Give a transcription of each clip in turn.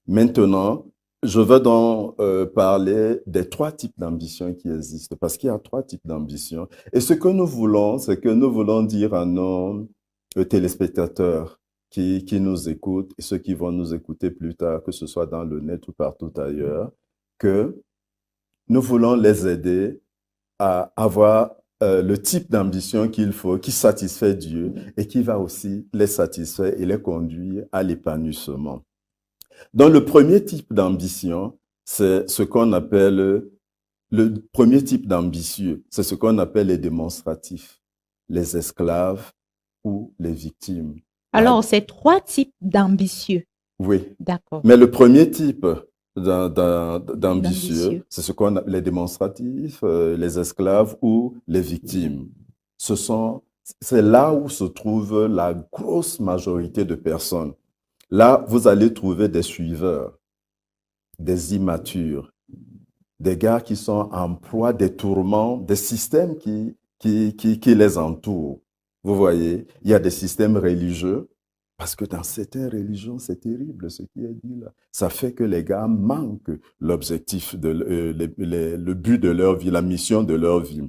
Maintenant, je veux donc parler des trois types d'ambition qui existent, parce qu'il y a trois types d'ambition. Et ce que nous voulons, c'est que nous voulons dire à nos téléspectateurs qui nous écoutent et ceux qui vont nous écouter plus tard, que ce soit dans le net ou partout ailleurs, que nous voulons les aider à avoir le type d'ambition qu'il faut, qui satisfait Dieu et qui va aussi les satisfaire et les conduire à l'épanouissement. Donc, le premier type d'ambition, c'est ce qu'on appelle, le premier type d'ambitieux, c'est ce qu'on appelle les démonstratifs, les esclaves ou les victimes. La- Alors, c'est trois types d'ambitieux. oui. D'accord. Mais le premier type d'ambitieux, D'ambitieux. c'est ce qu'on appelle les démonstratifs, les esclaves ou les victimes. C'est là où se trouve la grosse majorité de personnes. Là, vous allez trouver des suiveurs, des immatures, des gars qui sont en proie des tourments, des systèmes qui les entourent. Vous voyez, il y a des systèmes religieux, parce que dans certaines religions, c'est terrible ce qui est dit là. Ça fait que les gars manquent l'objectif, le but de leur vie, la mission de leur vie.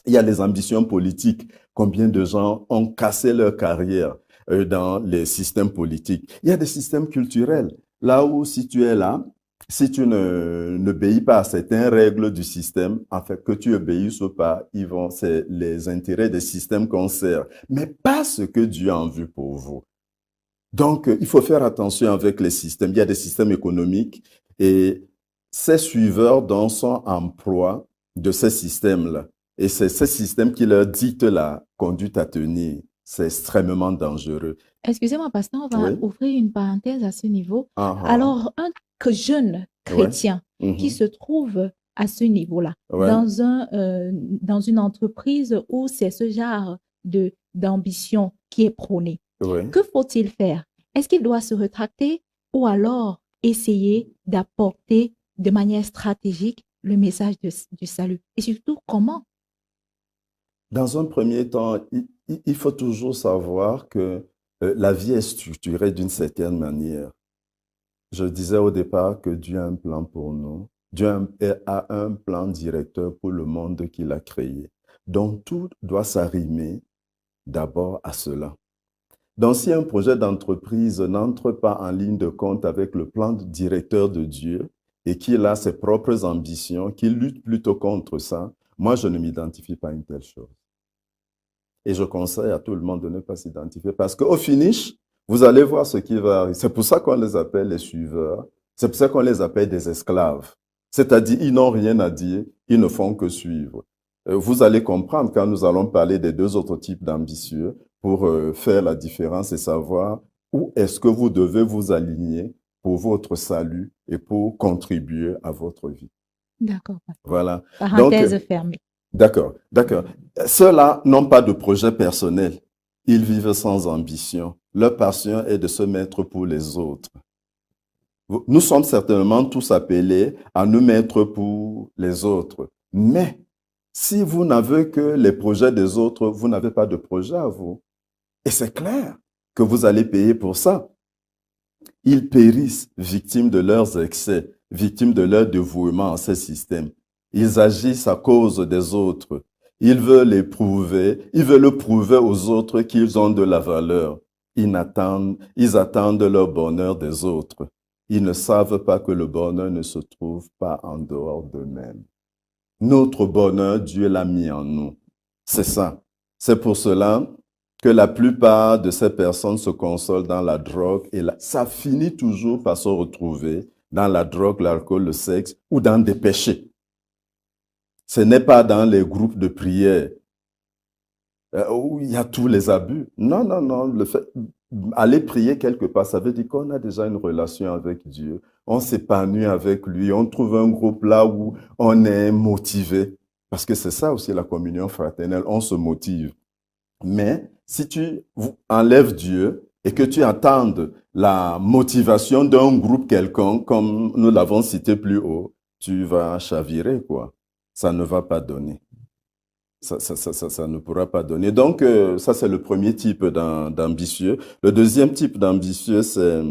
Il y a les ambitions politiques. Combien de gens ont cassé leur carrière dans les systèmes politiques? Il y a des systèmes culturels. Là où si tu es là, si tu n'obéis pas à certaines règles du système, en fait, que tu obéisses ou pas, c'est les intérêts des systèmes qu'on sert, mais pas ce que Dieu a en vue pour vous. Donc, il faut faire attention avec les systèmes. Il y a des systèmes économiques et ces suiveurs donc sont en proie de ces systèmes-là. Et c'est ces systèmes qui leur dictent la conduite à tenir. C'est extrêmement dangereux. Excusez-moi, pasteur, on va Oui? ouvrir une parenthèse à ce niveau. Ah, ah. Alors, un jeune Ouais. chrétien qui Mhm. se trouve à ce niveau-là, Ouais. dans une entreprise où c'est ce genre d'ambition qui est prôné, Ouais. que faut-il faire? Est-ce qu'il doit se rétracter ou alors essayer d'apporter de manière stratégique le message du salut? Et surtout, comment? Dans un premier temps, il faut toujours savoir que la vie est structurée d'une certaine manière. Je disais au départ que Dieu a un plan pour nous. A un plan directeur pour le monde qu'il a créé. Donc tout doit s'arrimer d'abord à cela. Donc si un projet d'entreprise n'entre pas en ligne de compte avec le plan directeur de Dieu et qu'il a ses propres ambitions, qu'il lutte plutôt contre ça, moi je ne m'identifie pas à une telle chose. Et je conseille à tout le monde de ne pas s'identifier parce qu'au finish, vous allez voir ce qui va arriver. C'est pour ça qu'on les appelle les suiveurs. C'est pour ça qu'on les appelle des esclaves. C'est-à-dire, ils n'ont rien à dire, ils ne font que suivre. Vous allez comprendre quand nous allons parler des deux autres types d'ambitieux pour faire la différence et savoir où est-ce que vous devez vous aligner pour votre salut et pour contribuer à votre vie. D'accord. Voilà. Donc, Parenthèse fermée. d'accord, d'accord. Ceux-là n'ont pas de projet personnel. Ils vivent sans ambition. Leur passion est de se mettre pour les autres. Nous sommes certainement tous appelés à nous mettre pour les autres. Mais si vous n'avez que les projets des autres, vous n'avez pas de projet à vous. Et c'est clair que vous allez payer pour ça. Ils périssent victimes de leurs excès, victimes de leur dévouement à ces systèmes. Ils agissent à cause des autres. Ils veulent prouver aux autres qu'ils ont de la valeur. Ils attendent leur bonheur des autres. Ils ne savent pas que le bonheur ne se trouve pas en dehors d'eux-mêmes. Notre bonheur, Dieu l'a mis en nous. C'est ça. C'est pour cela que la plupart de ces personnes se consolent dans la drogue et ça finit toujours par se retrouver dans la drogue, l'alcool, le sexe ou dans des péchés. Ce n'est pas dans les groupes de prière où il y a tous les abus. Non, non, non. Aller prier quelque part, ça veut dire qu'on a déjà une relation avec Dieu. On s'épanouit avec lui. On trouve un groupe là où on est motivé. Parce que c'est ça aussi la communion fraternelle. On se motive. Mais si tu enlèves Dieu et que tu attendes la motivation d'un groupe quelconque, comme nous l'avons cité plus haut, tu vas chavirer, quoi. Ça ne va pas donner. Ça ne pourra pas donner. Donc, ça, c'est le premier type d'ambitieux. Le deuxième type d'ambitieux, c'est